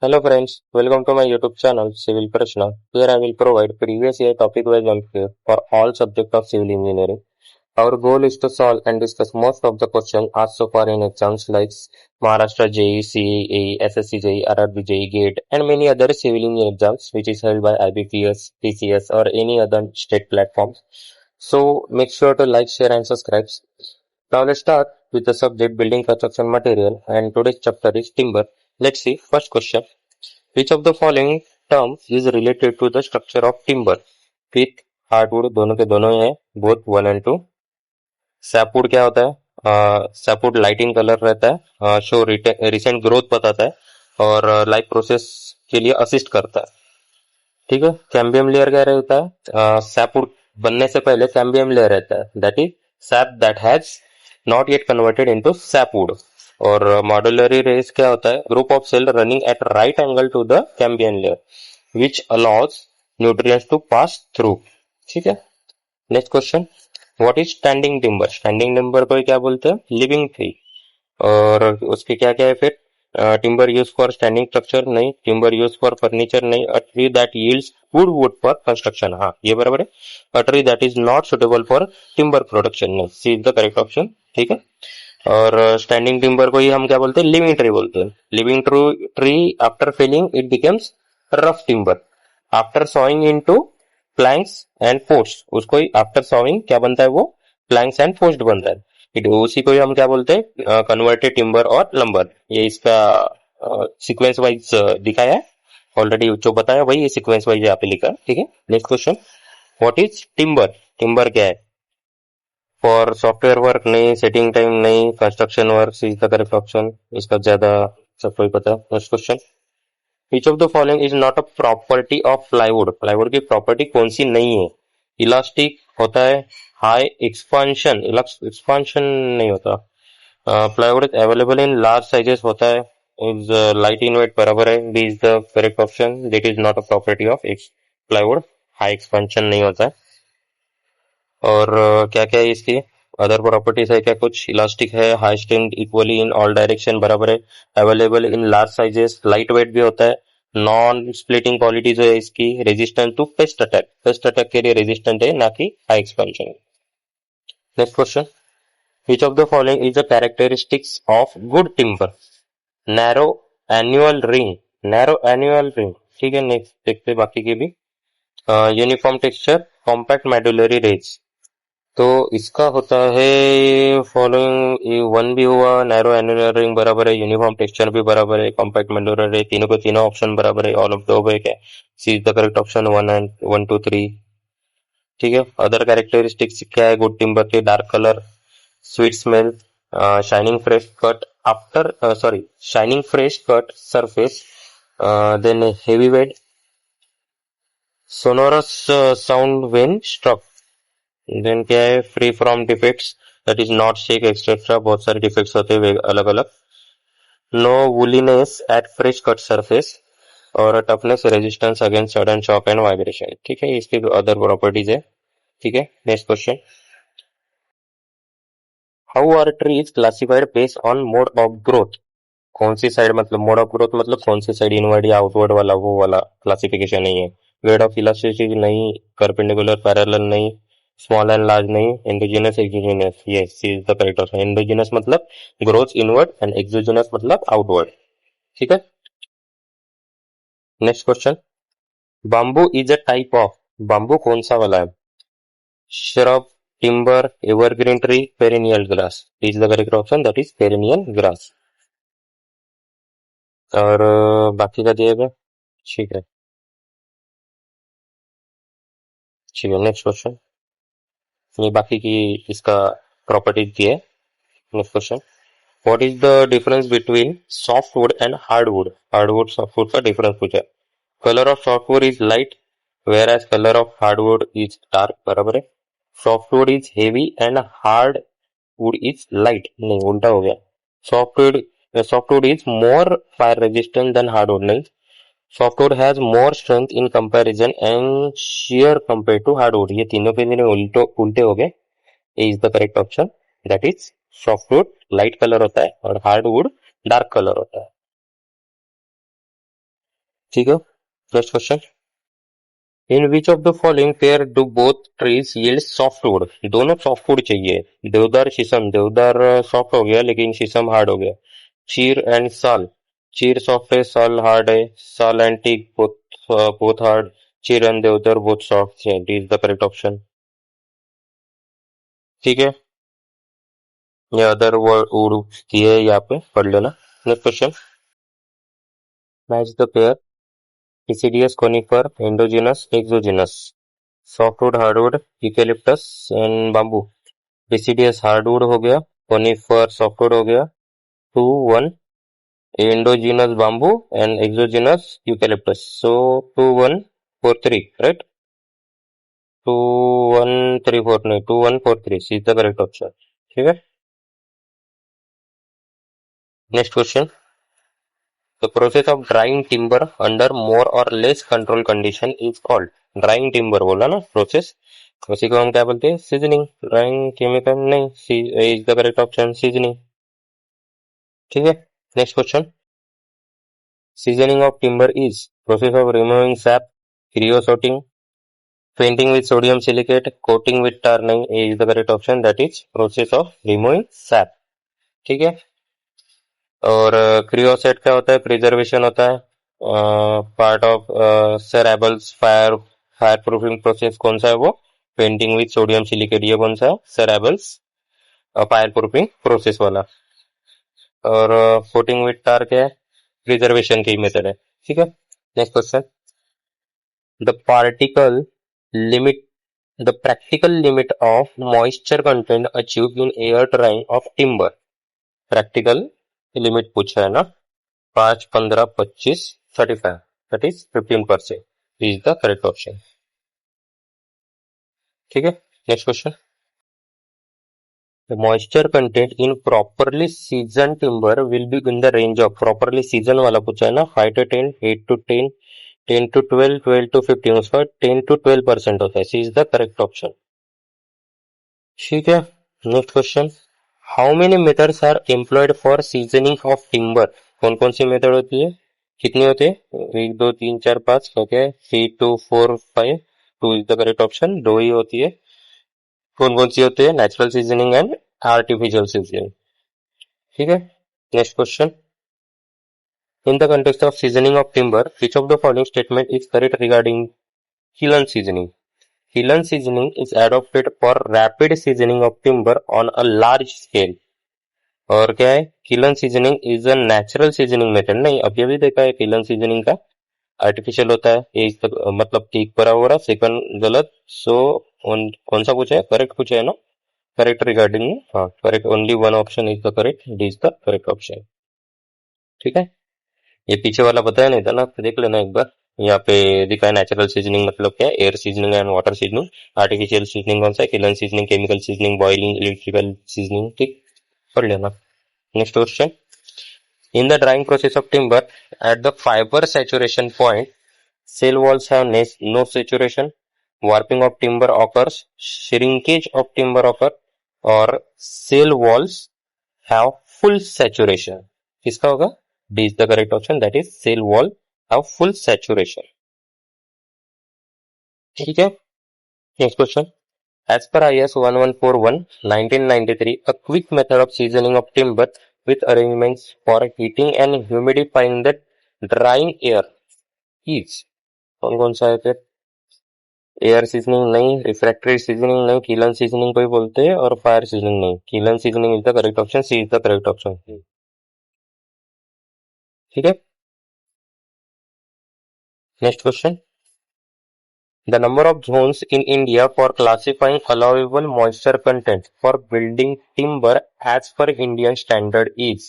Hello friends, welcome to my YouTube channel Civil Prashna. Here I will provide previous year topic wise MCQ for all subjects of civil engineering. Our goal is to solve and discuss most of the questions asked so far in exams like Maharashtra JEE, CEE, SSC JEE, RRB JEE, GATE and many other civil engineering exams which is held by IBPS, TCS or any other state platforms. So make sure to like, share and subscribe. Now let's start with the subject building construction material and today's chapter is timber. Let's see first question. Which of the following terms is related to the structure of timber? With hardwood दोनों के दोनों ही है both 1 and 2. Sapwood क्या होता है? Sapwood light in colour रहता है, show recent growth बताता है और लाइफ प्रोसेस के लिए असिस्ट करता है. ठीक है. कैम्बियम लेयर क्या रहता है? सैपवुड बनने से पहले कैम्बियम लेयर रहता है, that is sap that has not yet converted into sapwood. और मॉड्यूलरी रेस क्या होता है? Group of cell running at right angle to the cambium layer which allows nutrients to pass through. ठीक है. Next question. What is standing timber? Standing timber को क्या बोलते हैं? Living tree. और उसके क्या क्या है फिर? Timber use for standing structure नहीं, टिम्बर यूज फॉर फर्नीचर नहीं, a tree that yields good would for construction, हाँ ये बराबर है. A tree that is not suitable for timber production नहीं, सी इज द करेक्ट ऑप्शन. ठीक है. और स्टैंडिंग टिम्बर को ही हम क्या बोलते हैं? लिविंग ट्री बोलते हैं. Living tree after felling it becomes rough timber. After sawing into planks and post, उसको ही आफ्टर सॉइंग क्या बनता है? वो प्लैंक्स एंड पोस्ट बनता है. उसी को ही हम क्या बोलते हैं? कन्वर्टेड टिम्बर और लंबर. ये इसका सीक्वेंस वाइज दिखाया है ऑलरेडी, जो बताया वही ये सीक्वेंस वाइज यहाँ पे लिखा है. ठीक है. Next question. What is timber? Timber क्या है? फॉर सॉफ्टवेयर वर्क नहीं, सेटिंग टाइम नहीं, construction work is the correct option. इसका ज्यादा सबको ही पता है. Next question. Which of the following is not a property of plywood? Plywood की प्रॉपर्टी कौन सी नहीं है? इलास्टिक होता है, हाई एक्सपांशन, एक्सपांशन नहीं होता. Plywood is available in large sizes होता है, इज लाइट इन वेट बराबर है. B is the correct option. That is not a property of plywood. High expansion नहीं होता है. और क्या क्या है इसकी अदर प्रॉपर्टीज है क्या? कुछ इलास्टिक है, high strength, equally in all direction बराबर है, available in large sizes, light weight भी होता है, नॉन स्प्लिटिंग क्वालिटीज है इसकी, resistant to pest attack, pest attack के लिए रेजिस्टेंट है ना कि high expansion. Next question. Which of the following is the characteristics of good timber? Narrow annual ring, narrow annual ring. ठीक है. नेक्स्ट देखते बाकी के भी. Uniform texture, compact medullary raise. तो इसका होता है फॉलोइंग, वन भी हुआ, नैरो एनुलर रिंग बराबर है, यूनिफॉर्म टेक्सचर भी बराबर है, कॉम्पैक्ट मॉड्यूलर है, तीनों को तीनों ऑप्शन बराबर है, ऑल ऑफ द है क्या? C is the correct option. 1 2 3. ठीक है. अदर कैरेक्टरिस्टिक्स क्या है गुड टिम्बर के? Dark colour, sweet smell, shining fresh cut after, sorry shining fresh cut surface, then heavy weight, sonorous sound when struck. Then क्या है? Free from defects, that is not shake etcetera. बहुत सारे defects होते हैं अलग अलग. No woolliness at fresh cut surface और toughness, resistance against sudden shock and vibration. ठीक है. इसकी अदर प्रॉपर्टीज है. ठीक है. Next question. How are trees classified based on mode of growth? कौन सी साइड, मतलब मोड ऑफ ग्रोथ मतलब कौन सी साइड, इनवर्ड या आउटवर्ड वाला, वो वाला क्लासिफिकेशन नहीं है. ग्रेड ऑफ इलास्टिसिटी नहीं, परपेंडिकुलर पैरेलल नहीं, स्मॉल एंड लार्ज नहीं, endogenous exogenous. Yes, C is the correct option. Endogenous मतलब ग्रोथ इनवर्ड एंड एक्सोजिनस मतलब आउटवर्ड. ठीक है. Next question. Bamboo is a type of, bamboo कौन सा वाला है? Shrub, timber, evergreen tree, perennial grass. Is the correct option. That is perennial grass. और बाकी का दिए गए. ठीक है. ठीक है. Next question. ये बाकी की इसका प्रॉपर्टीज दी है. Next question. What is the difference between softwood and hardwood? Hardwood softwood का डिफरेंस पूछा है. Colour of softwood is light whereas colour of hardwood is dark, बराबर है. Softwood is heavy and hardwood is light, नहीं उल्टा हो गया. Softwood softwood is more fire resistant than hardwood, नहीं. Softwood has more strength in comparison and shear compared to hardwood. ये तीनों के तीनों उल्टे हो गए. A is the correct option. That is softwood light colour होता है और हार्डवुड डार्क कलर होता है. ठीक है, next question. In which of the following pair do both trees yield softwood? दोनों सॉफ्टवुड चाहिए। देवदार शीशम, देवदार सॉफ्ट हो गया लेकिन शीशम हार्ड हो गया। चीर एंड साल, चीर सॉफ्ट है, साल हार्ड है। साल एंड टीक बोथ हार्ड। चीर एंड देवदार बोथ सॉफ्ट है। D is the correct option. ठीक है, ये अदर वर्ड उड़ दिए यहाँ पे पढ़ लेना। Next question. Match the pair deciduous conifer endogenous exogenous. Softwood hardwood eucalyptus and bamboo. Deciduous hardwood हो गया, कोनिफर सॉफ्टवुड हो गया। 2-1 endogenous bamboo and exogenous eucalyptus. So 2-1-4-3, right? 2-1-3-4 नहीं, 2-1-4-3 is the correct option. ठीक है, next question. The process of drying timber under more or less control condition is called drying timber. बोला ना process, उसी को हम क्या बोलते हैं? सीजनिंग। ड्राइंग केमिकल नहीं, is the correct option seasoning. ठीक है, next question. Seasoning of timber is process of removing sap, creosoting, painting with sodium silicate, coating with tar नहीं, A is the correct option, that is process of removing sap. ठीक है, और क्रियोसेट क्या होता है? Preservation होता है। पार्ट ऑफ सेरेबल्स फायर फायर प्रूफिंग प्रोसेस कौन सा है वो? पेंटिंग विथ सोडियम सिलिकेट, ये कौन सा है? सेरेबल्स फायर प्रूफिंग प्रोसेस वाला। और कोटिंग विथ टार क्या है? प्रिजर्वेशन की मेथड है। ठीक है, next question. The particle limit the practical limit of moisture content achieved in air drying of timber. Practical limit पूछा है ना, 5, 15, 25, 35, that is 15%. This is the correct option. ठीक है, next question. The moisture content in properly seasoned timber will be in the range of, properly seasoned वाला पूछा है ना, 5 to 10, 8 to 10, 10 to 12, 12 to 15, उसका 10 to 12% होता है. C is the correct option. ठीक है, next question. How many methods are employed for seasoning of timber? कौन कौन सी मेथड होती है? कितनी होती है? 1, 2, 3, 4, 5, okay. 3, 2, 4, 5, 2 is the correct option, 2 ही होती है। कौन कौन सी होती है? Natural seasoning and artificial seasoning. ठीक है, next question. In the context of seasoning of timber, which of the following statement is correct regarding kiln seasoning? Kiln seasoning is adopted for rapid seasoning of timber on a large scale. और क्या है? Kiln seasoning is a natural seasoning method नहीं, अभी अभी देखा है kiln seasoning का artificial होता है। एक मतलब ठीक बराबर है, सेकंड गलत। सो कौन सा पूछा है? करेक्ट पूछा है ना, करेक्ट रिगार्डिंग। हाँ, correct, only one option is the correct, D is the correct option. ठीक है, ये पीछे वाला बताया नहीं था ना, देख लेना एक बार। यहाँ पे दिखा है नेचुरल सीजनिंग मतलब क्या है, air seasoning and water seasoning. Artificial seasoning कौन सा है? Kiln seasoning, chemical seasoning, boiling, electrical seasoning. ठीक, पढ़ लेना। Next question. In the drying process of timber, at the fiber saturation point, cell walls have no saturation, warping of timber occurs, shrinkage of timber occurs, or cell walls have full saturation. किसका होगा? D is the correct option, that is cell wall have full saturation. ठीक है, next question. As per IS 1141 1993, a quick method of seasoning of timber with arrangements for heating and humidifying the drying air is, कौन कौन सा है फिर? Air seasoning नहीं, refractory seasoning नहीं, kiln seasoning को ही बोलते हैं, और फायर सीजनिंग नहीं। Kiln seasoning is the correct option, C is the correct option. ठीक है, next question. The number of zones in India for classifying allowable moisture content for building timber as per Indian standard is,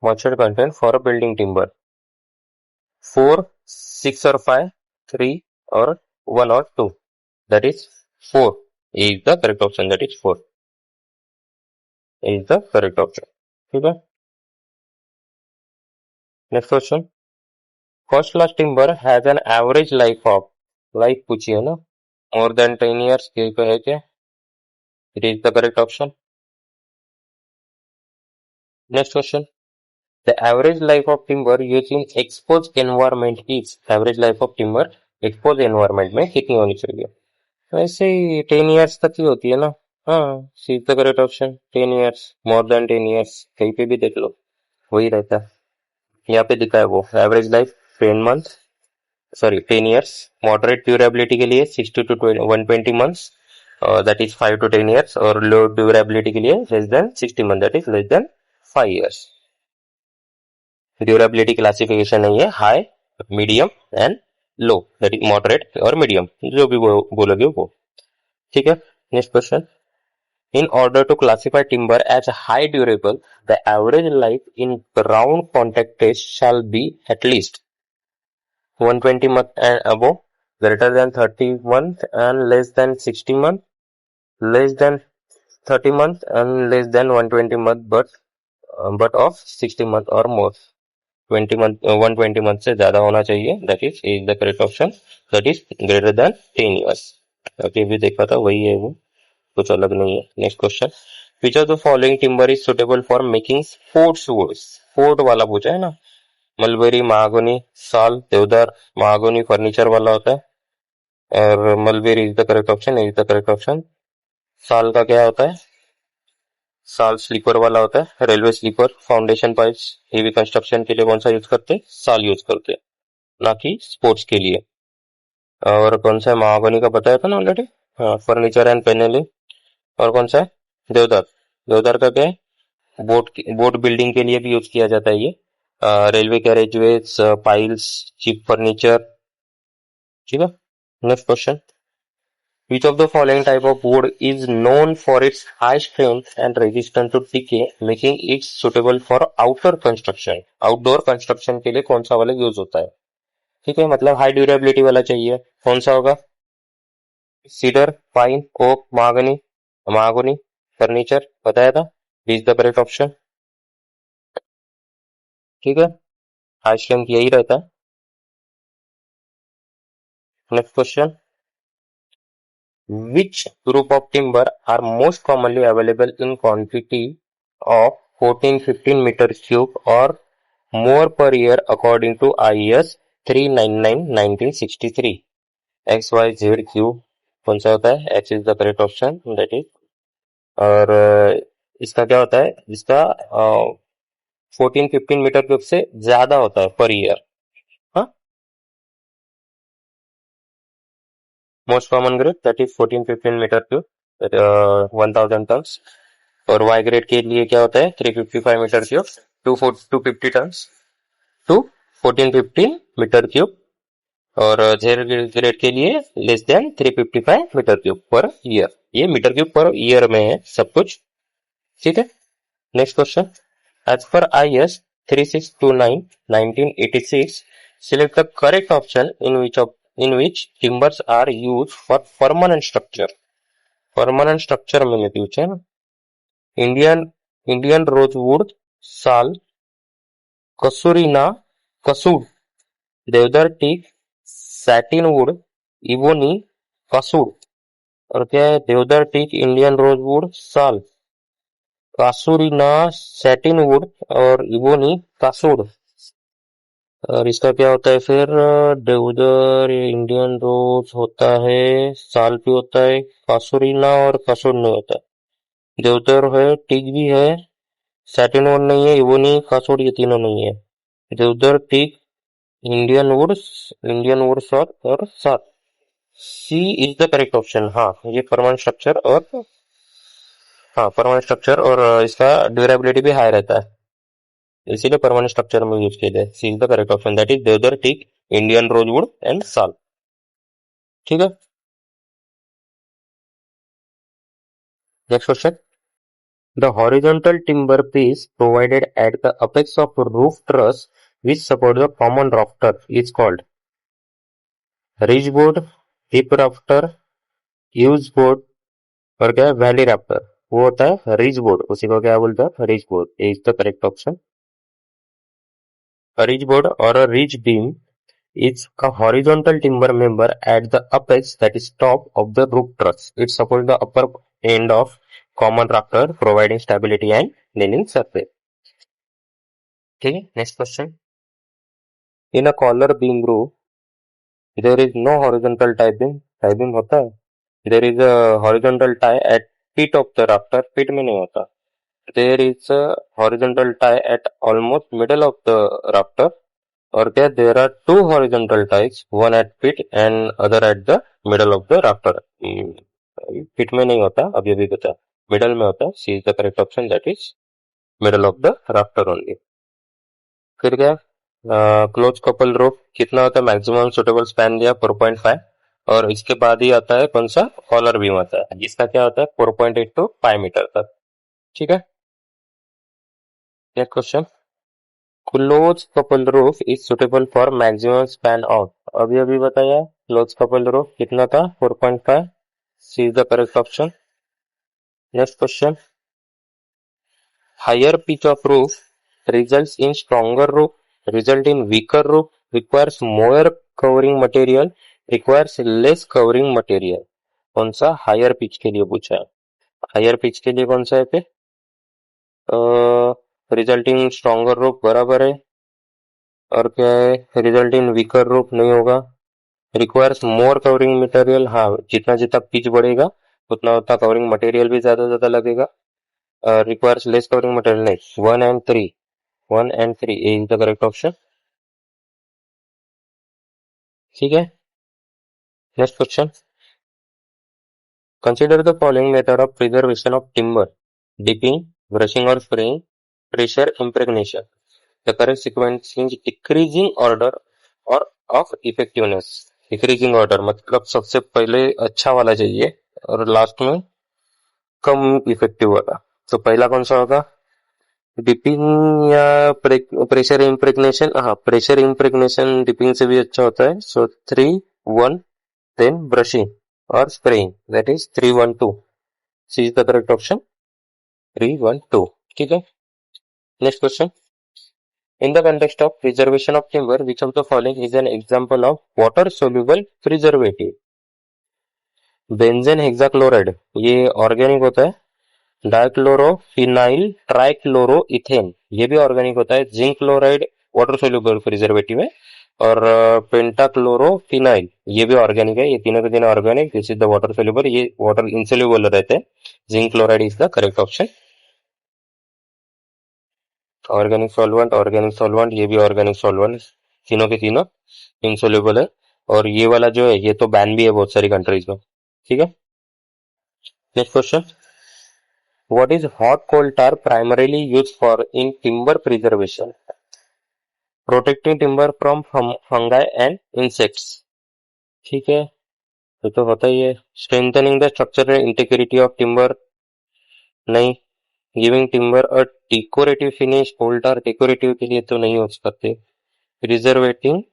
moisture content for a building timber, 4, 6 or 5, 3 or 1 or 2. That is 4 is the correct option. That is 4 is the correct option. ठीक है, next question. First class timber has an average life of, life पूछी है ना, more than 10 years के है क्या? It is the correct option. Next question. The average life of timber used in exposed environment is average life of timber exposed environment में कितनी होनी चाहिए? वैसे ही 10 years तक ही होती है ना. हाँ, see the correct option 10 years, more than 10 years, कहीं पे भी देख लो वही रहता है. यहाँ पे दिखा है वो average life 10 months, sorry 10 years. Moderate durability के लिए 60 to 120 months, that is 5 to 10 years. और लो ड्यूरेबिलिटी के लिए less then 60 months, that is less than 5 years. Durability classification नहीं है high, medium and low, that is moderate और medium, जो भी बोलोगे वो. ठीक है. Next question. In order to classify timber as high durable, the average life in ground contact test shall be at least 120 months and above, greater than 30 months and less than 60 months, less than 30 months and less than 120 months, but of 60 months or more. 20 month 120 month से ज्यादा होना चाहिए, that is the correct option, that is greater than 10 years. अभी भी देखा था वही है वो, कुछ अलग नहीं है. Next question. Which of the following timber is suitable for making sports woods? Fort वाला पूछा है ना. मलबेरी, महागोनी, साल, देवदार. महागोनी फर्नीचर वाला होता है और mulberry is the correct option, is the correct option. साल का क्या होता है? साल स्लीपर वाला होता है, railway sleeper, foundation pipes, heavy construction के लिए कौन सा यूज करते हैं? साल यूज करते हैं, ना कि स्पोर्ट्स के लिए. और कौन सा है? महागोनी का बताया था ना ऑलरेडी. हाँ, फर्नीचर एंड पैनलिंग. और कौन सा है? देवदार. देवदार का क्या है? बोट बिल्डिंग के लिए भी यूज किया जाता है ये. Railway carriageways, piles, cheap furniture. ठीक है. Next question. Which of the following type of wood is known for its high strength and resistance to decay, making it suitable for outer construction? Outdoor construction के लिए कौन सा वाला use होता है? ठीक है, मतलब हाई ड्यूरेबिलिटी वाला चाहिए. कौन सा होगा? Cedar, pine, oak, mahogany. Mahogany furniture बताया था, इज द करेक्ट ऑप्शन. ठीक है. हाई स्ट्रेंथ यही रहता है. Next question. Which group of timber are most commonly available in quantity of 14-15 meter cube or more per year according to IS 399/1963? X, Y, Z, Q कौन सा होता है? X is the correct option, that is. और इसका क्या होता है? इसका 14-15 मीटर क्यूब से ज्यादा होता है पर ईयर. हाँ, most common grade that is 14-15 metre cube, 1000 tons. और वाई ग्रेड के लिए क्या होता है? 355 metre cube, 250 tons to 1415 metre cube. और जेड ग्रेड के लिए less than 355 metre cube per year. ये मीटर क्यूब पर ईयर में है सब कुछ. ठीक है. Next question. As per IS 3629/1986, select the correct option in which timbers are used for permanent structure. Permanent structure में पूछे है ना. इंडियन इंडियन रोजवुड, साल, कसूरीना, कसूर, देवदार टीक, सैटिन वुड, इबोनी, कसूर. और क्या है? देवदार टीक, इंडियन रोजवुड, साल, कासूरीना, सैटिन वुड और इबोनी, कासूर. और इसका क्या होता है फिर? देवदार इंडियन रोज होता है, साल भी होता है, कासूरीना और कसूर नहीं होता. देवदार है, टीक भी है, सैटिन वुड नहीं है, इबोनी, कासूर ये तीनों नहीं है. देवदार टीक, इंडियन वुड सॉट और सात. सी इज द करेक्ट ऑप्शन. हाँ, ये परमानेंट स्ट्रक्चर और हाँ परमानेंट स्ट्रक्चर और इसका ड्यूरेबिलिटी भी हाई रहता है, इसीलिए परमानेंट स्ट्रक्चर में यूज किया जाए. C is the correct option, that is deodar teak, Indian rosewood and sal. ठीक है. Next question. The horizontal timber piece provided at the apex of roof truss which support the common rafter is called ridge board, hip rafter, use board और क्या है? Valley Raptor. वो होता है ridge board, उसी को क्या बोलते हैं? Ridge board. Is the correct option. A ridge board or a ridge beam is a horizontal timber member at the apex, that is top of the roof truss. It supports the upper end of common rafter, providing stability and leaning surface. ठीक है, next question. In a collar beam roof there is no horizontal tie beam होता है, there is a horizontal tie at peak of the rafter, peak में नहीं होता, there is a horizontal tie at almost middle of the rafter, और क्या there are two horizontal ties, one at peak and other at the middle of the rafter. Peak में नहीं होता, अभी अभी बता, मिडल में होता है, C is the correct option, that is middle of the rafter only. फिर क्या, क्लोज कपल रोप कितना होता है, मैक्सिमम सुटेबल स्पैन दिया 4.5, और इसके बाद ही आता है कौन सा, कॉलर बीम आता है, जिसका क्या होता है 4.8 टू 5 मीटर तक। ठीक है, next question. Close couple roof is suitable for maximum span of, अभी अभी बताया, क्लोज कपल रूफ कितना था 4.5, C is the correct option. Next question. Higher pitch of roof results in stronger roof, result in weaker roof, requires more covering material, requires less covering material। कौन सा higher pitch के लिए पूछा है, higher pitch के लिए कौन सा है पे, रिजल्टिंग स्ट्रॉन्गर रूफ बराबर है, और क्या है रिजल्ट इन वीकर रूफ नहीं होगा, रिक्वायर्स मोर कवरिंग मटेरियल, हाँ जितना जितना पिच बढ़ेगा उतना उतना कवरिंग मटेरियल भी ज्यादा ज्यादा लगेगा, रिक्वायर्स लेस कवरिंग मटेरियल नहीं, 1 and 3, 1 and 3 is the correct option. ठीक है, next question. Consider the following method of preservation of timber: dipping, brushing or spraying, pressure impregnation. The correct sequence is decreasing order or of effectiveness. Decreasing order मतलब सबसे पहले अच्छा वाला चाहिए और last में कम इफेक्टिव वाला। तो पहला कौन सा होगा, डिपिंग या प्रेशर इम्प्रेग्नेशन, हाँ प्रेशर इम्प्रेग्नेशन डिपिंग से भी अच्छा होता है। सो 3-1, देन ब्रशिंग और spraying, that is 3-1-2, C is the correct option, 3-1-2। ठीक है, next question. In the context of preservation of timber, which of the following is an example of water soluble preservative? Benzene hexachloride ये organic होता है, dichlorophenyl trichloroethane ये भी organic होता है, zinc chloride water soluble preservative है, और पेंटाक्लोरोफिनाइल ये भी ऑर्गेनिक है, ये तीनों के तीनों organic, this is the water soluble, ये वाटर इंसोल्यूबल रहते हैं, zinc chloride is the correct option. Organic solvent ये भी ऑर्गेनिक सॉल्वेंट, तीनों के तीनों इंसोल्यूबल है, और ये वाला जो है ये तो बैन भी है बहुत सारी कंट्रीज में। ठीक है, next question. What is hot coal tar primarily use for in timber preservation? Protecting timber from fungi and insects. ठीक है, ये तो होता ही है। Strengthening the structural integrity of timber, नहीं। Giving timber a decorative finish, coal tar decorative के लिए तो नहीं यूज करते। Preserving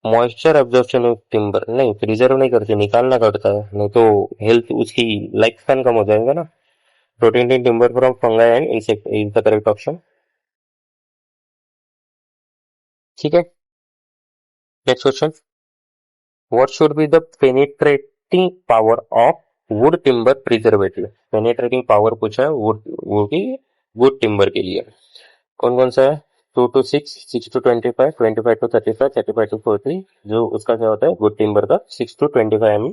moisture absorption of timber, नहीं प्रिजर्व नहीं करते, निकालना करता है, नहीं तो हेल्थ उसकी लाइफ स्पैन कम हो जाएगा ना। Protecting timber from fungi and insect is the correct option. ठीक है, next question. What should be the penetrating power of would timber preservative? Penetrating power पूछा है वुड, वो की वुड टिम्बर के लिए कौन कौन सा है, 2 to 6, 6 to 25, 25 to 35, 35 to 40, जो उसका क्या होता है वुड टिम्बर का 6 to 25 mm,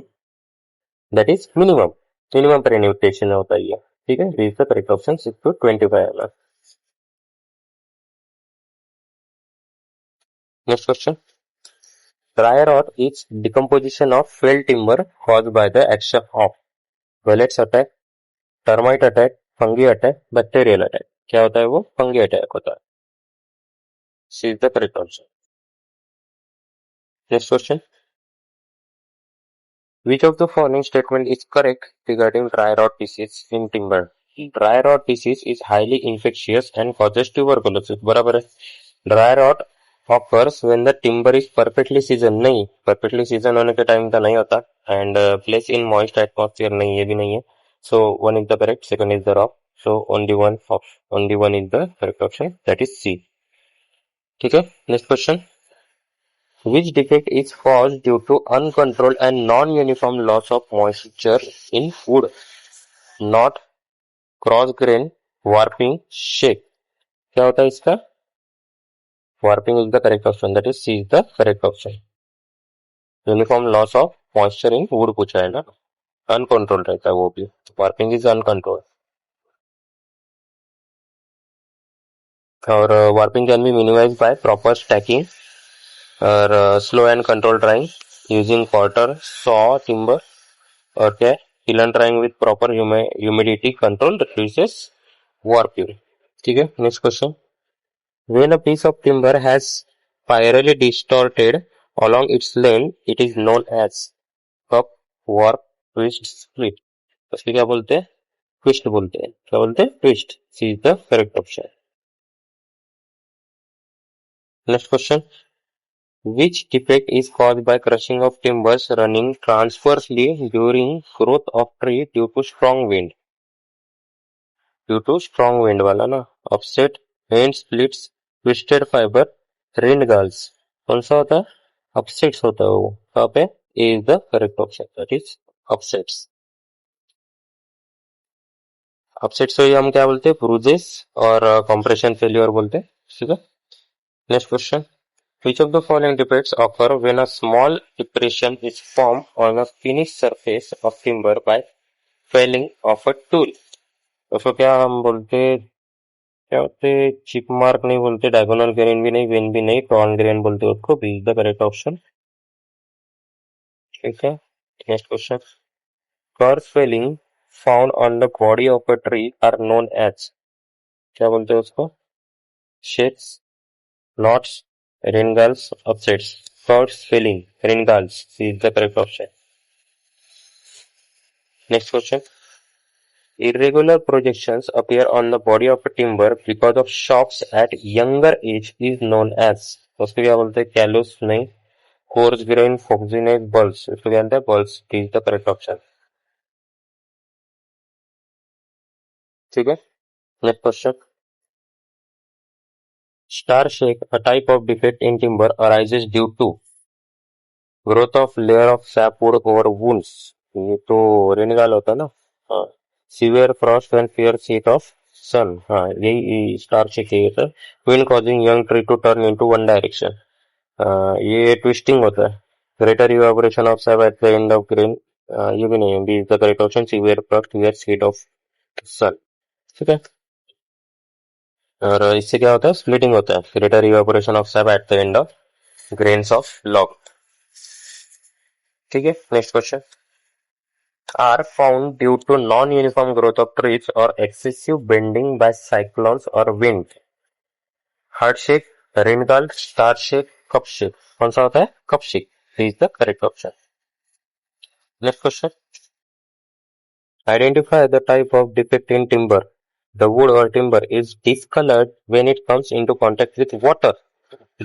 that is minimum, minimum penetration होता है ये। ठीक है, this is the correct option, 6 to 25 mm। Next question. Dry rot is decomposition of fell timber caused by the action of beetles attack, termite attack, fungi attack, bacterial attack. क्या होता है वो, fungi attack होता है, C is the correct answer. Next question. Which of the following statement is correct regarding dry rot disease in timber? Dry rot disease is highly infectious and causes tuberculosis. बराबर है। Dry rot occurs when the timber is perfectly seasoned, नहीं perfectly seasoned होने के time का नहीं होता, and placed in moist atmosphere, नहीं ये भी नहीं है। So one is the correct, second is the wrong. So only one is the correct option, that is C। ठीक है, next question. Which defect is caused due to uncontrolled and non-uniform loss of moisture in wood? Knot, cross grain, warping, shake। क्या होता है इसका, Warping is the correct option. That is C is the correct option. Uniform loss of moisture in wood पूछा है ना, uncontrol रहता है वो भी. Warping is uncontrol. और warping can be minimise by proper stacking और slow and control drying using quarter saw timber और क्या kiln drying with proper humidity control reduces warping. ठीक है, next question. When a piece of timber has spirally distorted along its length, it is known as cup, warp, twist, split. उसके क्या बोलते हैं? Twist बोलते हैं. क्या बोलते हैं? Twist. C is the correct option. Next question. Which defect is caused by crushing of timbers running transversely during growth of tree due to strong wind? Due to strong wind वाला ना. Upset, hand splits, twisted fiber, rind galls. कौन सा होता है? Upsets होता है वो. कहाँ पे? A is the correct option. That is upsets. Upsets को हम क्या बोलते हैं? ब्रूजेस और कंप्रेशन फेलियर बोलते हैं. ठीक है. Next question. Which of the following defects occur when a small depression is formed on a finished surface of timber by felling of a tool? उसको क्या हम बोलते? क्या होते? चिप मार्क नहीं बोलते, डायगोनल ग्रेन भी नहीं, वेन भी नहीं, टॉर्न ग्रेन बोलते उसको. B is the correct option. ठीक है. Next question. Curve felling found on the body of a tree are known as. क्या बोलते हैं उसको? Shakes, knots, rindgalls, upsets. Curve felling, rindgalls. C is the correct option. Next question. Irregular projections appear on the body of a timber because of shocks at younger age is known as. उसको क्या बोलते हैं? कैलुस नहीं, coarse grain, फोक्सिनेस, balls. इसको क्या बोलते हैं? Balls. Is the correct option. ठीक है. Next question. Star shake, a type of defect in timber, arises due to growth of layer of sapwood over wounds. ये तो रेनगाल होता है ना. हाँ. Severe frost and fierce heat of sun. हाँ, यही स्टार शेक है. Wind causing young tree to turn into one direction. ये ट्विस्टिंग होता है. Greater evaporation of sap at the end of grain. ये भी नहीं है. B is the correct option. Severe frost, fierce heat of sun. ठीक है. और इससे क्या होता है? स्प्लिटिंग होता है. Greater evaporation of sap at the end of grains of log. ठीक है. Next question. Are found due to non uniform growth of trees और एक्सेसिव बेंडिंग बाय साइक्लोन्स और wind. Heart shake, rindgall, star shake, cup shake. कौन सा होता है? Cup shake. Is the correct option. Next question. Identify the type of defect in timber. The wood or timber is discolored when it comes into contact with water.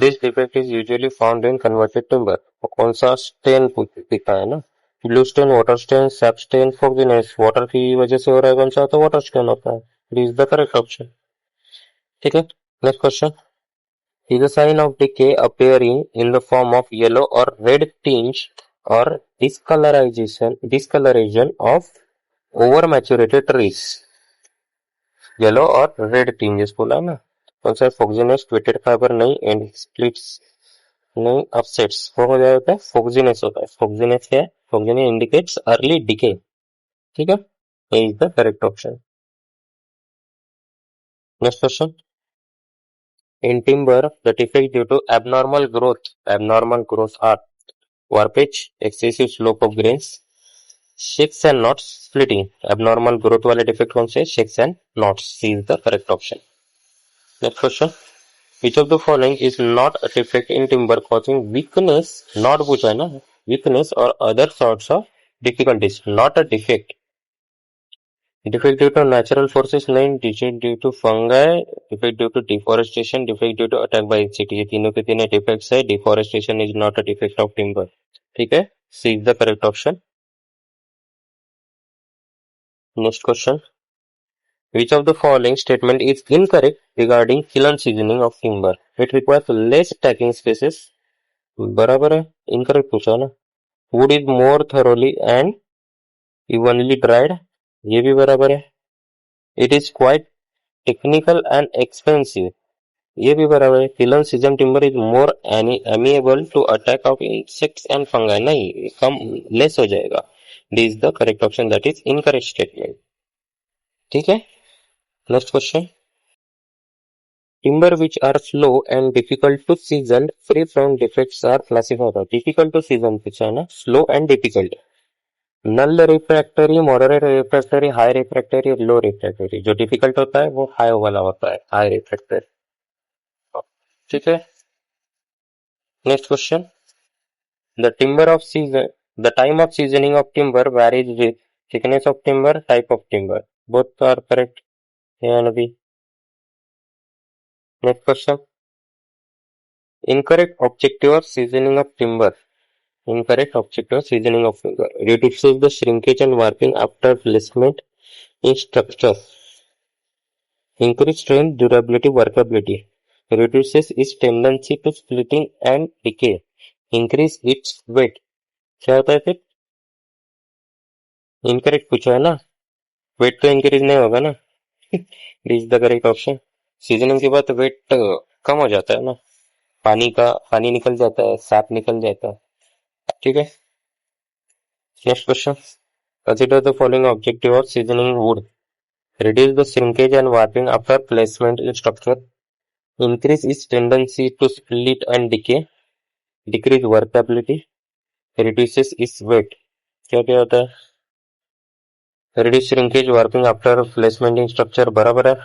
This defect is usually found in converted timber. कौन सा stand दिखता है ना? Blue stain, water stain, sap stain, foxiness. Water की वजह से हो रहा है. कौन सा होता है? वाटर स्टेन होता है. This is the correct option. ठीक है. Next question. Is a sign of decay appearing in the form of yellow or red tinge or discoloration of over maturated trees. Yellow और रेड टिंजेस बोला ना. कौन सा? फोक्सिनेस, tweeted fibre नहीं, and splits नहीं, upsets. वो हो जाता है फोक्सिनेस होता है. फोक्सिनेस क्या है? Foxiness indicates early decay. ठीक है. ये is the correct option. Next question. In timber the defect due to abnormal growth are warpage, excessive slope of grains, shakes and knots, splitting. abnormal growth वाले defect कौन से? shakes and knots. C is the correct option. Next question. Which of the following is not a defect in timber causing weakness? Not पूछा है ना. Weakness or other sorts of difficulties. Not a defect. Defect due to natural forces नहीं. Defect due to fungi. Defect due to deforestation. Defect due to attack by insect. ये तीनों के तीनों defects है. Deforestation is not a defect of timber. ठीक है. C is the correct option. Next question. Which of the following statement is incorrect regarding kiln seasoning of timber? It requires less stacking spaces. बराबर है. Incorrect पूछा ना. Wood is more thoroughly and evenly dried. ये भी बराबर है. It is quite technical and expensive. ये भी बराबर है। Kiln season timber is more amiable to attack of insects and fungi, नहीं कम लेस हो जाएगा। D is the correct option, that is incorrect statement. ठीक है, next question. Timber which are slow and difficult to season, free from defects are classified। difficult to season पूछा है ना, slow and difficult। Null refractory, moderate refractory, high refractory, low refractory. जो difficult होता है वो high वाला होता है, हाई रिफ्रैक्टरी। ठीक है, next question. The timber off season, the time of seasoning of timber varies with thickness of timber, type of timber। both are correct, yeah nabi। next question। incorrect objective of seasoning of timber, incorrect objective of seasoning of timber reduces the shrinkage and warping after placement in structure, increase strength, durability, workability, reduces its tendency to splitting and decay, increase its weight। क्या होता है फिर? Incorrect पूछा है ना, wait तो increase नहीं होगा ना। Is the correct option. Seasoning के बाद वेट कम हो जाता है ना, पानी निकल जाता है, सैप निकल जाता है। ठीक है, next question. Consider the following objective of seasoning would. reduce the shrinkage and warping after placement in structure, increase its tendency to split and decay, decrease workability, reduces its weight। क्या क्या होता है? reduce shrinkage, warping after placement in structure बराबर है।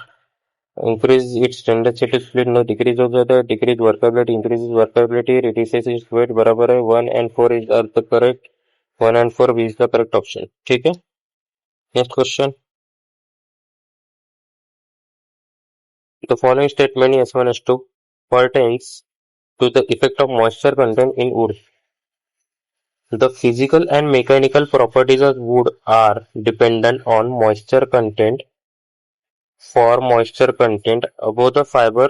increase its tendency to split, no, decrease हो जाता है। decrease workability, increases workability, reduces its weight बराबर है। 1 and 4 is the correct, 1 and 4 is the correct option। ठीक है, next question. The following statement S1 S2 pertains to the effect of moisture content in wood। The physical and mechanical properties of wood are dependent on moisture content। For moisture content above the fiber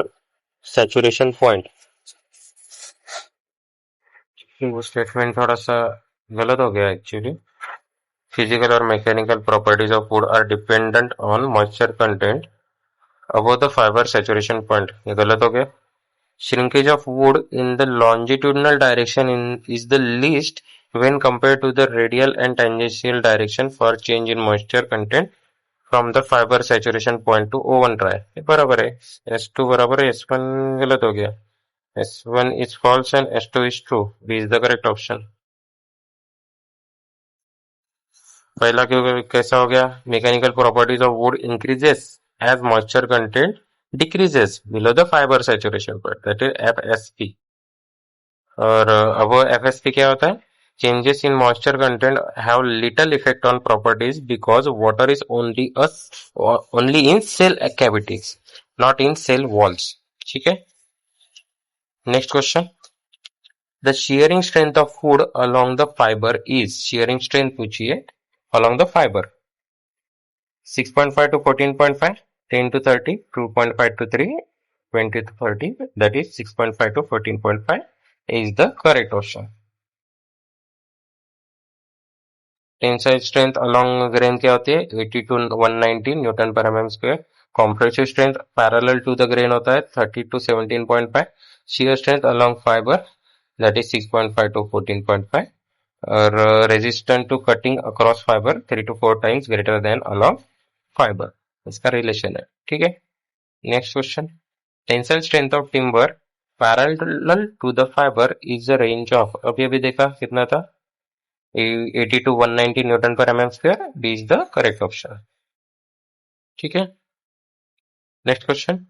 saturation point। वो statement थोड़ा सा गलत हो गया actually. Physical और mechanical properties of wood are dependent on moisture content above the fibre saturation point, ये गलत हो गया। Shrinkage of wood in the longitudinal direction is the least when compared to the radial and tangential direction for change in moisture content from the fiber saturation point to oven dry। ये बराबर है। S2 बराबर है, S1 गलत हो गया। S1 is false and S2 is true। B is the correct option। पहला क्यों कैसा हो गया? Mechanical properties of wood increases as moisture content decreases below the fibre saturation point, that is FSP। और अब वो FSP क्या होता है? Changes in moisture content have little effect on properties because water is only in cell cavities, not in cell walls. ठीक है, next question. The shearing strength of wood along the fiber is, shearing strength पूछी है along the fiber, 6.5 to 14.5, 10 to 30, 2.5 to 3, 20 to 30, that is 6.5 to 14.5 is the correct option। Tensile strength along grain क्या होती है? 80 to 190 newton पर mm square. Compressive strength parallel to the grain होता है 30 to 17.5। Shear strength along fibre that is 6.5 to 14.5। और resistant to cutting across fibre 3 to 4 times greater than along fibre, इसका relation है। ठीक है, next question. Tensile strength of timber parallel to the fibre is the range of, अभी अभी देखा कितना था? 80 to 190 न्यूटन पर mm square. D is the correct option. ठीक है, next question.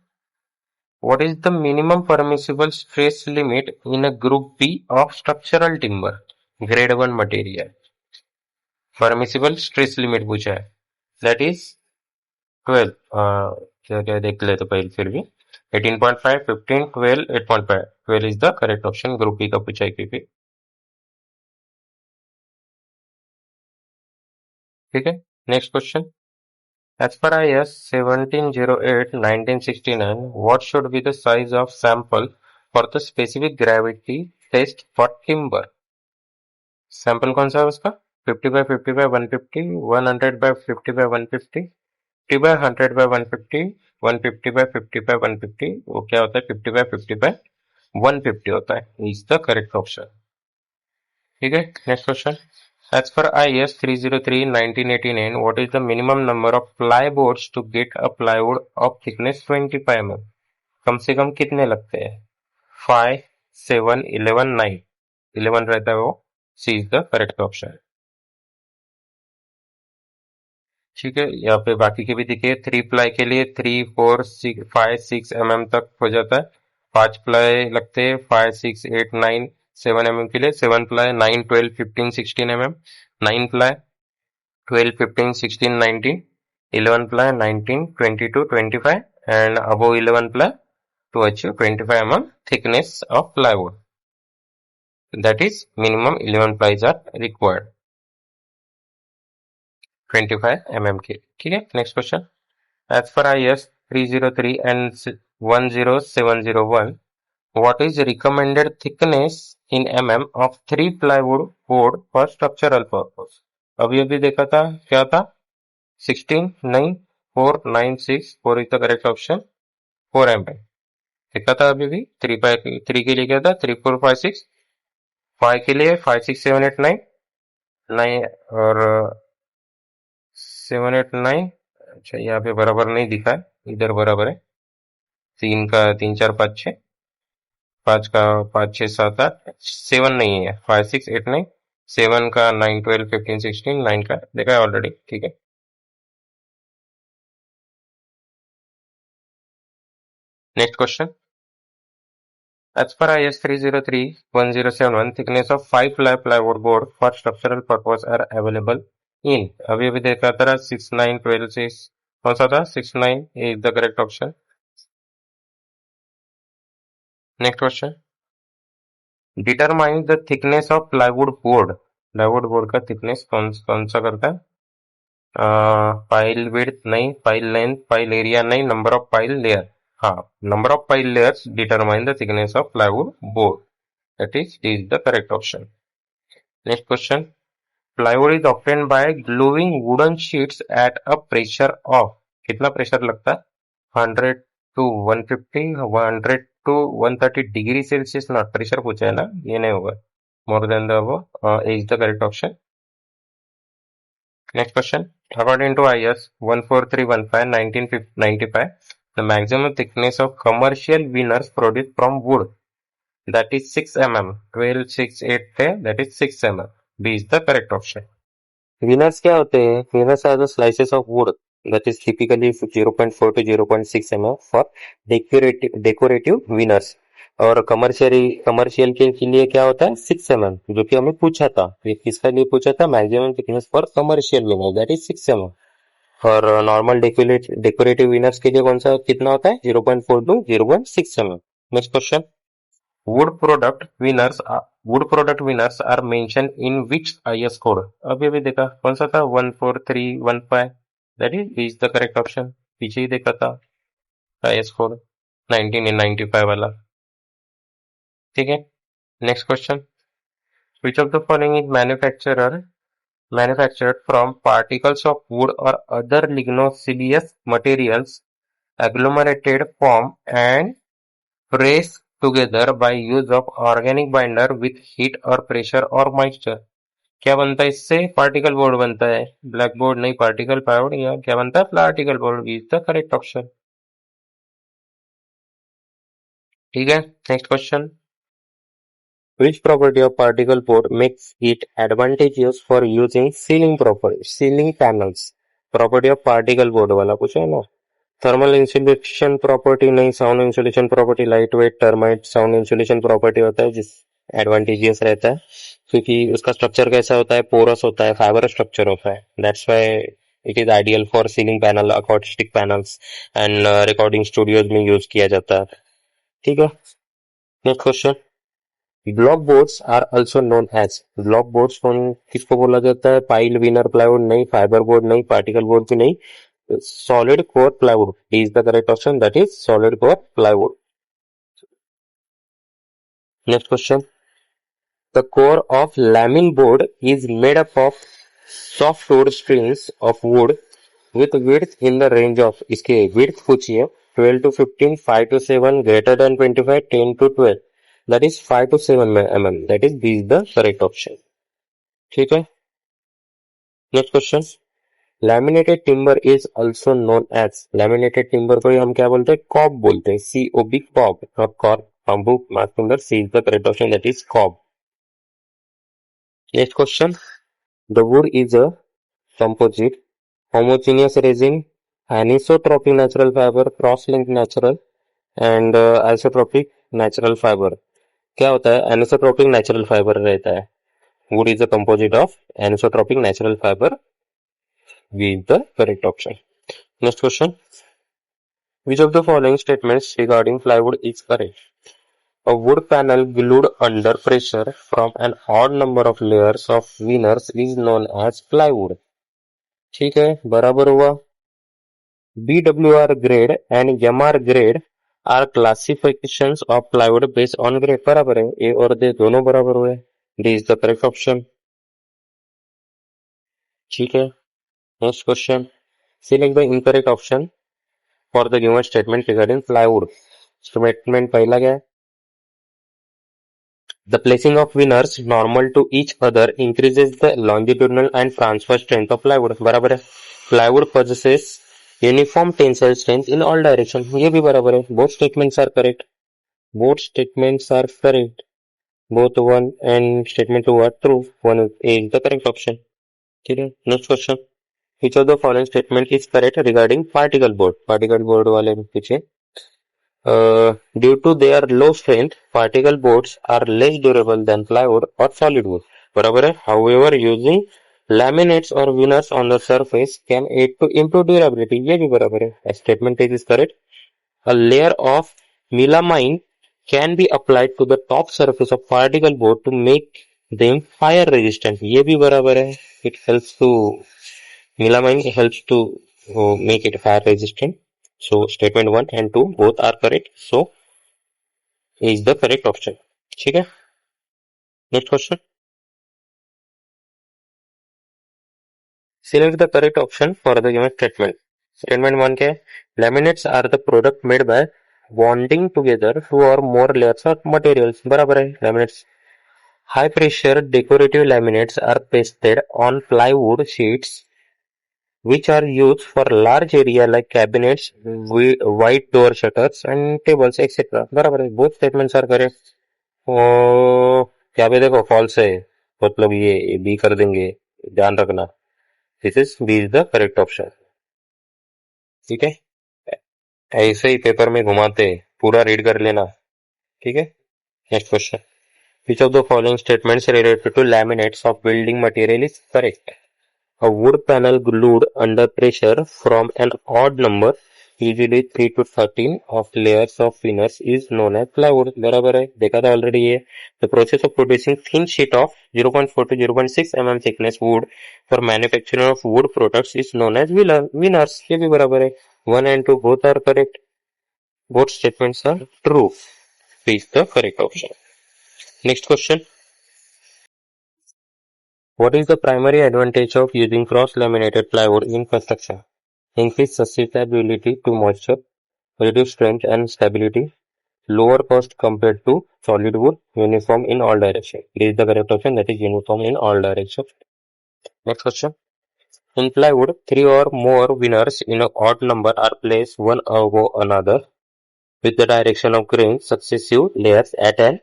What is the minimum permissible stress limit in a group B of structural timber, grade 1 material? Permissible stress limit पूछा है, दैट इज 12। क्या क्या देख ले तो पहले फिर भी 18.5, 15, 12, 8.5। 12 is the correct option, group B का पूछा है क्योंकि। ठीक है, next question. As per IS 1708-1969, what should be the size of sample for the specific gravity test for timber? Sample कौन सा है उसका? 50 by 50 by 150, 100 by 50 by 150, 50 by 100 by 150, 150 by 50 by 150, वो क्या होता है 50 by 50 by 150 होता है. Is the correct option. ठीक है. Next question. As per IS 303/1989, what is the minimum number of plyboards to get a plywood of thickness 25 mm? कम से कम कितने लगते हैं? 5, 7, 11, 9. 11 रहता है वो. सी इज द करेक्ट ऑप्शन. ठीक है. यहाँ पे बाकी के भी दिखे. 3 प्लाई के लिए 3, 4, 6, 5, 6 mm तक हो जाता है. 5 प्लाई लगते हैं 5, 6, 8, 9, 7 mm के लिए. 7 ply 9, 12, 15, 16 mm. 9 ply 12, 15, 16, 19. 11 ply 19, 22, 25, and above 11 ply to achieve 25 mm thickness of plywood. That is minimum 11 plies are required. 25 mm के. ठीक है. Next question. As per IS 303 and 10701, what is recommended thickness in mm of 3 plywood board for structural purpose? अभी देखा था. क्या था? 16, 9, 4, 9, 6. 4 is the correct option. 4 mm. देखा था अभी भी. 3 के लिए क्या था? 3, 4, 5, 6. 5 के लिए 5, 6, 7, 8, 9. 9 और 7, 8, 9. अच्छा, यहाँ पे बराबर नहीं दिखा है. इधर बराबर है. 3 का 3, 4, 5, 6. 5 का 5, 6, 7, 8. 7 नहीं है. 5, 6, 8, 9. 7 का 9, 12, 15, 16. 9 का देखा है ऑलरेडी. ठीक है. Next question. As per IS 303/1071, thickness of 5 ply plywood board for structural purpose are available in. अभी देखा था 6, 9, 12, 6. कौन सा था? 6, 9 is the correct option. Next question. Determine the thickness of plywood board. Plywood board का thickness कौन सा करता है? Pile width नहीं, pile length, pile area नहीं, number of pile layer. हाँ, number of pile layers determine the thickness of plywood board. That is the correct option. Next question. Plywood is obtained by gluing wooden sheets at a pressure of. कितना pressure लगता है? 100 to 150, 100 to 130 degree Celsius. Not pressure पूछा है ना, ये नहीं होगा. More than the is the correct option. Next question. According to IS 14315/1995, the maximum thickness of commercial winners produced from wood, that is 6 mm. 12, 6, 8 है, that is 6 mm. B is the correct option. Winners क्या होते हैं? Winners are the slices of wood that is typically 0.4 to 0.6 mm for decorative winners. और commercial के लिए क्या होता है? 6 mm, जो कि हमें पूछा था. ये किसके लिए पूछा था? Maximum thickness for commercial winner, that is 6 mm. और नॉर्मल डेकोरेटिव विनर्स के लिए कौन सा कितना होता है? 0.4 to 0.6 mm. Next question. Wood product winners are mentioned in which IS code? अभी देखा. कौन सा था? 14315. That is the correct option. पीछे ही देखा था IS code 1995 वाला. ठीक है. Next question. Which of the following is manufactured from particles of wood or other lignosilous materials, agglomerated, form and pressed together by use of organic binder with heat or pressure or moisture? क्या बनता है इससे? Particle board बनता है. Black board नहीं, particle board. या क्या बनता है? Particle board. Is the correct option. ठीक है. Next question. Which property of particle board makes it advantageous for using ceiling panels? Property of particle board वाला पूछा है ना. थर्मल इंसुलेशन प्रॉपर्टी नहीं, sound insulation property, light weight, termite sound insulation property होता है जिस एडवांटेजियस रहता है क्योंकि उसका स्ट्रक्चर कैसा होता है? पोरस होता है, फाइबर स्ट्रक्चर होता है. That's why it is ideal for ceiling panel, acoustic panels and recording studios में यूज किया जाता है. ठीक है. Next question. Block boards are also known as. Block boards किसको बोला जाता है? पाइल विनर प्लाईवुड नहीं, फाइबर बोर्ड नहीं, पार्टिकल बोर्ड भी नहीं, solid core plywood is the correct option. That is solid core plywood. Next question. The core of lamin board is made up of soft wood strings of wood with width in the range of, इसके width पूछिए 12 to 15, 5 to 7, greater than 25, 10 to 12, that is 5 to 7 mm, that is B is the correct option. ठीक है. Next question. Laminated timber is also known as, laminated timber को ही हम क्या बोलते हैं, cob बोलते हैं, COB, cob, not cork, bamboo, mass timber. C is the correct option, that is cob. Next question. The wood is a composite, homogeneous resin, anisotropic natural fiber, cross-linked natural and isotropic natural fiber. क्या होता है? Anisotropic natural fiber रहता है. Wood is a composite of anisotropic natural fiber. B is the correct option. Next question. Which of the following statements regarding plywood is correct? A wood panel glued under pressure from an odd number of layers of veneers is known as plywood. ठीक है, बराबर हुआ. BWR grade and MR grade are classifications of plywood based on grade. बराबर है, A और D दोनों बराबर हुए. D is the correct option. ठीक है. Next question. Select the incorrect option for the given statement regarding plywood. Statement पहला क्या है? The placing of veneers normal to each other increases the longitudinal and transverse strength of plywood. बराबर है. Plywood possesses uniform tensile strength in all directions. ये भी बराबर है. Both statements are correct. Both statements are correct. Both 1 and statement 2 are true. 1 is the correct option. ठीक है. Next question. Which of the following statement is correct regarding particle board? Particle board वाले में पूछे. Due to their low strength, particle boards are less durable than plywood or solid wood. बराबर है. However, using laminates or veneers on the surface can aid to improve durability. ये भी बराबर है. Statement is correct. A layer of melamine can be applied to the top surface of particle board to make them fire resistant. ये भी बराबर है. It helps to, melamine helps to make it fire resistant. So statement 1 and 2 both are correct. So A is the correct option. ठीक है. Next question. Select the correct option for the given statement. Statement 1 क्या है? Laminates are the product made by bonding together two or more layers of materials. बराबर है. Laminates. High pressure decorative laminates are pasted on plywood sheets which are used for large area like cabinets, wide door shutters and tables etc. बराबर है. Both statements are correct. क्या भी देखो false है, मतलब ये B कर देंगे, ध्यान रखना. This is B is the correct option. ठीक है. ऐसे ही पेपर में घुमाते, पूरा रीड कर लेना. ठीक है. Next question. Which of the following statements related to laminates of building material is correct? A wood panel glued under pressure from an odd number, usually 3 to 13, of layers of veneers is known as plywood. बराबर है, देखा था already ये. The process of producing thin sheet of 0.4 to 0.6 mm thickness wood for manufacturing of wood products is known as veneers. ये भी बराबर है. 1 and 2 both are correct. Both statements are true. B is the correct option. Next question. What is the primary advantage of using cross-laminated plywood in construction? Increased susceptibility to moisture, reduced strength and stability, lower cost compared to solid wood, uniform in all directions. This is the correct option, that is uniform in all directions. Next question. In plywood, 3 or more veneers in an odd number are placed one above another with the direction of grain successive layers at an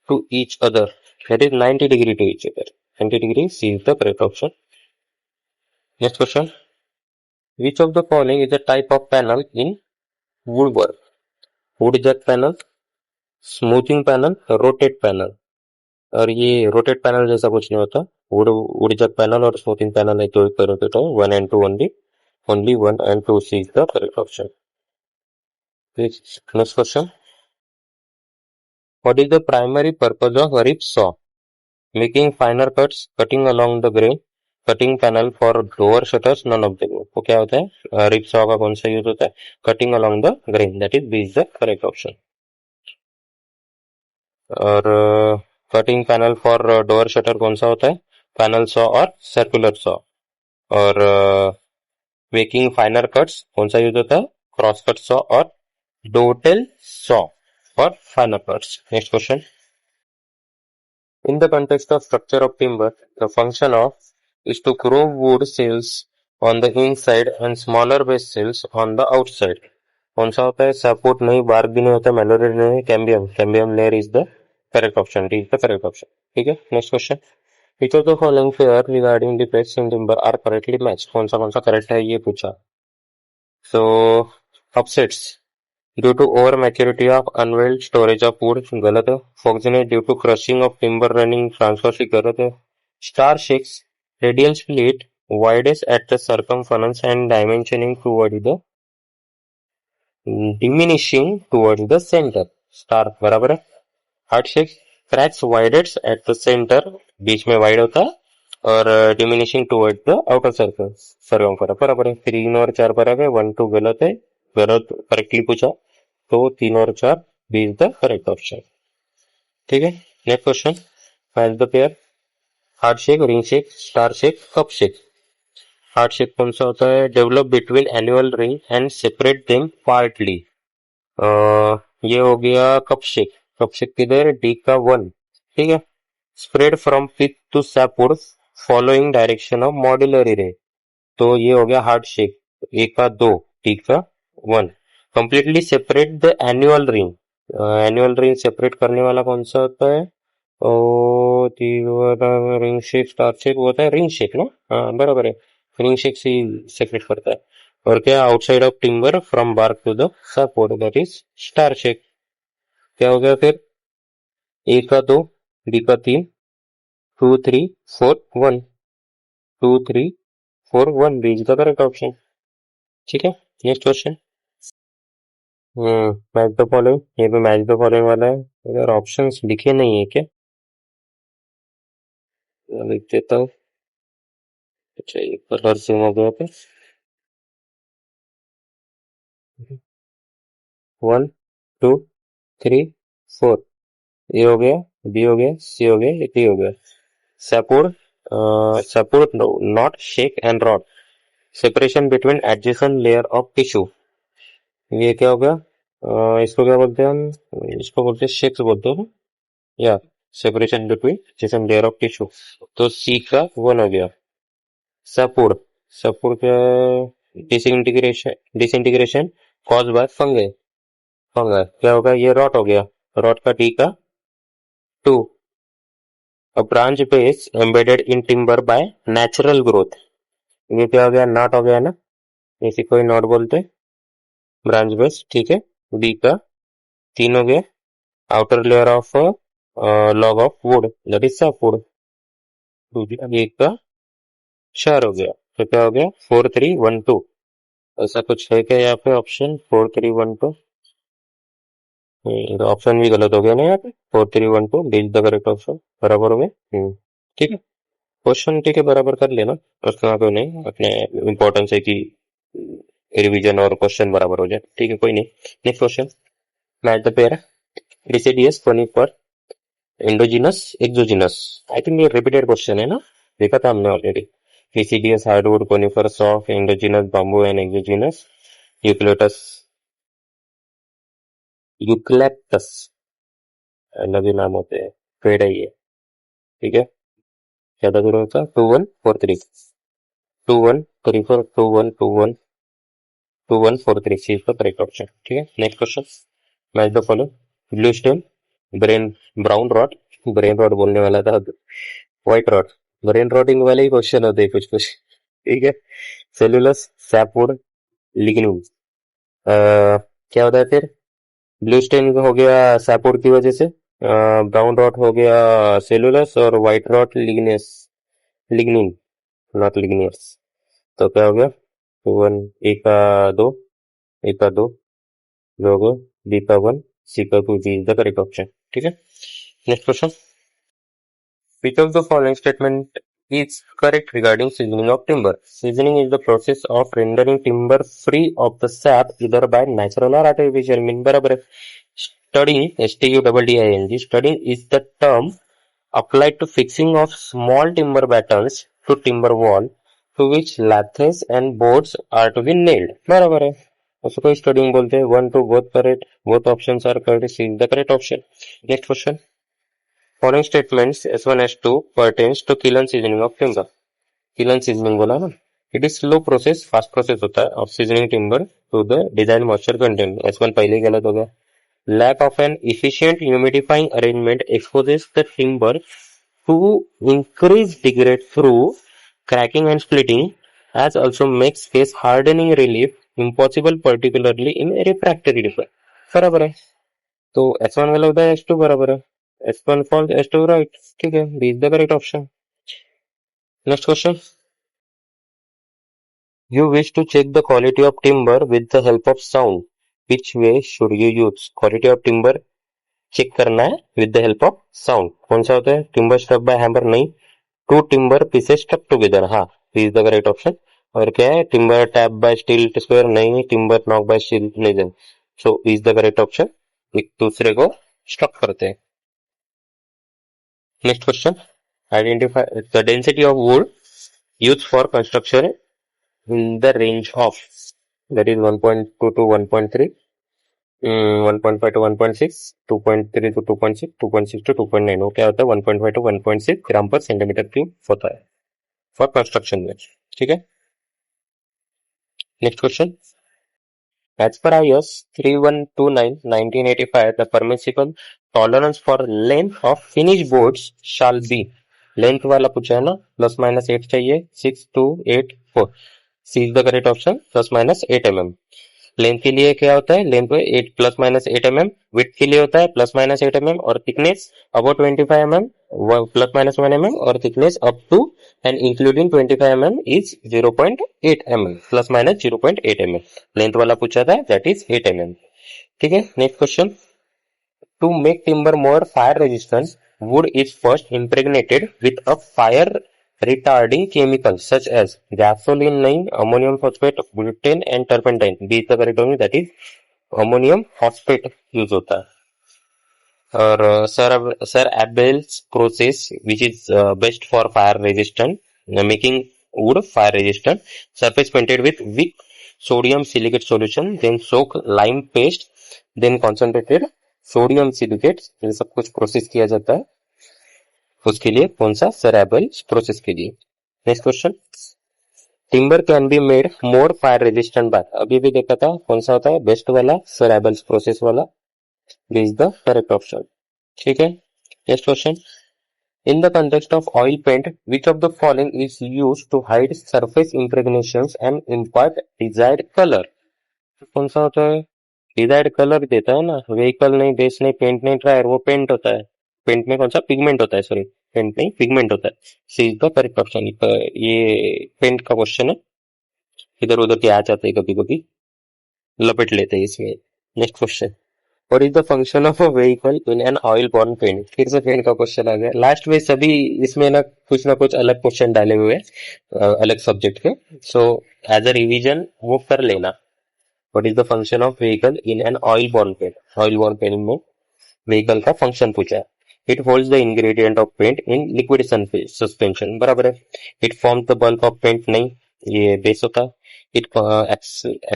to each other. That is 90 degree to each other. 90 degrees, C is the correct option. Next question. Which of the following is a type of panel in woodwork? Wood jack panel, smoothing panel, rotate panel. और ये rotate panel जैसा कुछ नहीं होता. Would Jack panel और smoothing panel है, तो rotate है. 1 and 2 only 1 and 2 C is the correct option. Next question. What is the primary purpose of a rip saw? Making finer cuts, cutting along the grain, cutting panel for door shutters, none of the. वो क्या होता है? Rib saw का कौन सा use होता है? Cutting along the grain, that is B is the correct option. और cutting panel for door shutter कौन सा होता है? पैनल सॉ और सर्कुलर सॉ. और मेकिंग फाइनर कट्स कौन सा यूज होता है? क्रॉस कट सॉ और डोटेल सॉ और फाइनर cuts. Next question. In the context of structure of timber, the function of is to grow wood cells on the inside and smaller base cells on the outside. कौन सा होता है? Support नहीं, bark भी नहीं होता, मेलोरेट नहीं, cambium. Cambium layer is the correct option. D is the correct option. ठीक है. Next question. Which of the following fair regarding the pets in timber are correctly match. कौन सा करेक्ट है ये पूछा. So upsets due to over maturity of unveiled storage of wood गलत है. Foxiness due to crushing of timber running transfer से गलत है. Star shakes radial split widest at the circumference and dimensioning toward the diminishing toward the centre. Star बराबर है. Heart shakes cracks widest at the centre, बीच में wide होता है, और diminishing toward the outer circle circumference बराबर है. 3 और 4 बराबर है. 1 2 गलत है. गलत करेक्टली पूछा तो 3 और 4 B is the correct option. ठीक है. Next question. Match the pair. Heart shake, ring shake, star shake, cup shake. Heart shake कौन सा होता है? Develop between annual ring and separate them partly. ये हो गया कप शेक. कप शेक किधर? डी का 1. ठीक है. Spread from pith to sapwood following direction of modular ray. तो ये हो गया हार्ट शेक. ए का 2, डी का 1. Completely separate the annual ring. Annual ring separate करने वाला कौन सा होता है? रिंग शेक, स्टार शेक होता है रिंग शेक ना. हाँ बराबर है. रिंग शेक से सेपरेट करता है. और क्या? Outside of timber from bark to the support, that is star shake. क्या हो गया फिर? ए का 2, डी का 3, 2 3 4 1, 2 3 4 1, B is the correct option. ठीक है. Next question. Match the following. ये भी मैच द फॉलोइंग वाला है. अगर ऑप्शंस लिखे नहीं है क्या? लिख देता हूँ. अच्छा ये कलर सेम हो गया था. 1 2 3 4. ए हो गया, बी हो गया, सी हो गया, डी हो गया. Support. Support not shake and rod. Separation between adjacent layer of tissue. ये क्या हो गया? इसको क्या बोलते हैं हम? इसको बोलते हैं शेक्स बोलते हैं ना. या separation between adjacent layer of tissue. तो सी का 1 हो गया. सपोर्ट. सपोर्ट क्या? Disintegration cause by fungi. फंगा क्या होगा? ये रॉट हो गया. रॉट का टी का 2. A branch base embedded in timber by natural growth. ये क्या हो गया? नॉट हो गया ना. इसी को ही नॉट बोलते. Branch base. ठीक है. बी का 3 हो गया. Outer layer of log of would, that is softwood. ये का 4 हो गया. तो क्या हो गया? 4 3 1 2. ऐसा कुछ है क्या यहाँ पे? ऑप्शन 4 3 1 2. तो ऑप्शन भी गलत हो गया ना यहाँ पे. 4 3 1 2 D is the correct option. बराबर हो गया. ठीक है. क्वेश्चन ठीक है बराबर कर लेना. उतना तो नहीं, अपने इम्पोर्टेंस है कि रिवीजन और क्वेश्चन बराबर हो जाए. ठीक है कोई नहीं. Next question. Match the pair. Deciduous conifer endogenous exogenous. I think ये रिपीटेड क्वेश्चन है ना. देखा था हमने already. Deciduous hardwood conifer soft endogenous bamboo and exogenous eucalyptus. Eucalyptus अलग ही नाम होते हैं. पेड़ है ये. ठीक है. ज्यादा दूर होता 2 1 4 3. 2 1 3 4 2 1 2 1 2 1 4 3. C is the correct option. ठीक है. Next question. Match the follow. Blue stem brain brown rod. Brain rod बोलने वाला था. White rod. ब्रेन रॉटिंग वाले ही क्वेश्चन होते हैं कुछ कुछ. ठीक है. Cellulose sapwood lignin. क्या होता है फिर? ब्लू स्टेन हो गया सैपवुड की वजह से. ब्राउन रॉड हो गया सेलुलस, और व्हाइट रॉड लिग्नेस लिग्निन, नॉट लिग्नियस. तो क्या हो गया? 1 ए का 2, ए का 2 लोगो, बी का 1, सी का 2, D is the correct option. ठीक है. Next question. Which of the following statement is correct regarding seasoning of timber? Seasoning is the process of rendering timber free of the sap either by natural or artificial means. बराबर है. Studding, STUDDING, studding is the term applied to fixing of small timber battens to timber wall to which lathes and boards are to be nailed. बराबर है. उसको कोई studying बोलते हैं. 1 to both correct. Both options are correct. C is the correct option. Next question. Following statements S1 S2 pertains to kiln seasoning of timber. Kiln seasoning बोला ना. It is slow process, fast process होता है of seasoning timber to the desired moisture content. S1 पहले ही गलत हो गया. Lack of an efficient humidifying arrangement exposes the timber to increased degrade through cracking and splitting, as also makes case hardening relief impossible, particularly in refractory defect. बराबर है. तो S1 गलत होता है, S2 बराबर है. S1 false, S2 right. ठीक है, B is the correct option. Next question. You wish to check the quality of timber with the help of sound. Which way should you use? Quality of timber check करना है with the help of sound. कौन सा होता है? Timber struck by hammer नहीं. Two timber pieces stuck together. हाँ, B is the correct option. और क्या है? Timber tapped by steel square नहीं. Timber knocked by steel नहीं. So B is the correct option. एक दूसरे को struck करते हैं. Next question. Identify the density of wood used for construction in the range of, that is 1.2 to 1.3, 1.5 to 1.6, 2.3 to 2.6, 2.6 to 2.9. वो क्या होता है? 1.5 to 1.6 ग्राम पर सेंटीमीटर क्यूब होता है फॉर कंस्ट्रक्शन में. ठीक है. Next question. As per IS 3129/1985, the permissible tolerance for length of finished boards shall be. Length वाला पूछा है ना, प्लस माइनस 8 चाहिए. 6 2 8 4. C is the correct option. Plus minus 8 mm. Length के लिए क्या होता है? लेंथ पे 8 प्लस माइनस 8 mm. विड्थ के लिए होता है प्लस माइनस 8 mm. और thickness about 25 mm plus minus 1 mm. और thickness up to and including 25 mm is 0.8 mm plus minus 0.8 mm. Length वाला पूछा था, दैट इज 8 mm. ठीक है. Next question. To make timber more fire resistant, wood is first impregnated with a fire retarding chemical such as gasoline नहीं, ammonium phosphate, butane and turpentine. B is the correct one, that is ammonium phosphate use होता है. और Sir Abel's process which is best for fire resistant, making wood fire resistant. Surface painted with weak sodium silicate solution, then soak lime paste, then concentrated sodium silicate. ये सब कुछ process किया जाता है उसके लिए. कौन सा? सर एबल्स प्रोसेस के लिए. Next question. Timber can be made more fire resistant by. अभी भी देखा था कौन सा होता है? बेस्ट वाला, सर एबल्स प्रोसेस वाला. This is the correct option. ठीक है. Next question. In the context of oil paint, which of the following is used to hide surface impregnations and impart desired colour. कौन सा होता है? Desired colour देता है ना. व्हीकल नहीं, बेस नहीं, पेंट नहीं, टायर. वो पेंट होता है. पेंट में कौन सा? पिगमेंट होता है. सॉरी, पेंट नहीं, पिगमेंट होता है. C is the correct option. ये पेंट का क्वेश्चन है. इधर उधर के आ जाते हैं, कभी कभी लपेट लेते हैं इसमें. Next question. What is the function of a vehicle in an oil borne paint. फिर से पेंट का क्वेश्चन आ गया. लास्ट में सभी इसमें ना कुछ अलग क्वेश्चन डाले हुए हैं अलग सब्जेक्ट के. सो एज अ रिविजन वो कर लेना. What is the function of vehicle in an oil-borne paint? Oil-borne paint में vehicle का function पूछा है. It holds the ingredient of paint in liquid suspension. बराबर है. It forms the bulk of paint. नहीं, ये base होता है. It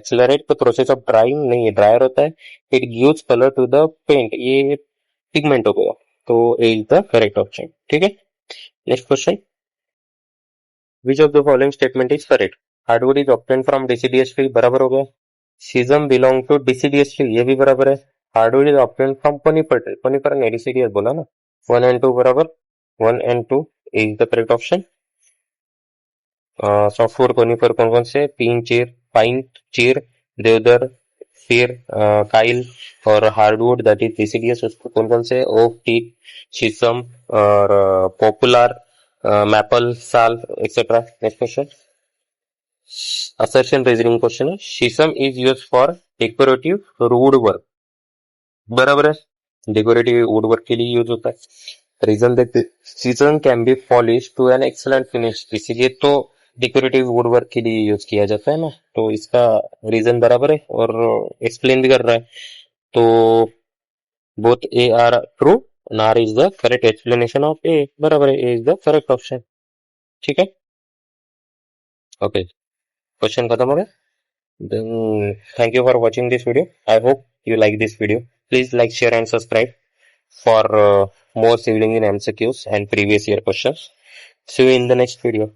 accelerates the process of drying. नहीं, ये dryer होता है. It gives color to the paint. ये pigment हो गया. तो A is the correct option. ठीक है. Next question. Which of the following statement is correct? Hardwood is obtained from deciduous tree. बराबर हो गया. Schism belong to deciduous tree. ये भी बराबर है. Hardwood is obtained from conifer tree. Conifer ने deciduous बोला ना. 1 and 2 बराबर. 1 and 2 is the correct option. Softwood conifer कौन कौन से? पाइन चीर, देवदार, फिर काइल. और हार्डवुड दैट इज deciduous, उसको कौन कौन से? ओक, टीक, शीशम और पॉपुलर, मैपल, साल etcetera. Next question. Assertion reasoning question है. Shisham is used for decorative woodwork. बराबर है. Decorative woodwork के लिए यूज होता है. रीजन देखते. Shisham can be polished to an excellent finish. इसीलिए तो डेकोरेटिव वुडवर्क के लिए यूज किया जाता है ना. तो इसका रीजन बराबर है और एक्सप्लेन भी कर रहा है. तो both A R true and R is the correct explanation of A. बराबर है. A is the correct option. ठीक है. Okay, question खत्म हो गया? Then thank you for watching this video. I hope you like this video. Please like, share and subscribe for more civil engineering MCQs and previous year questions. See you in the next video.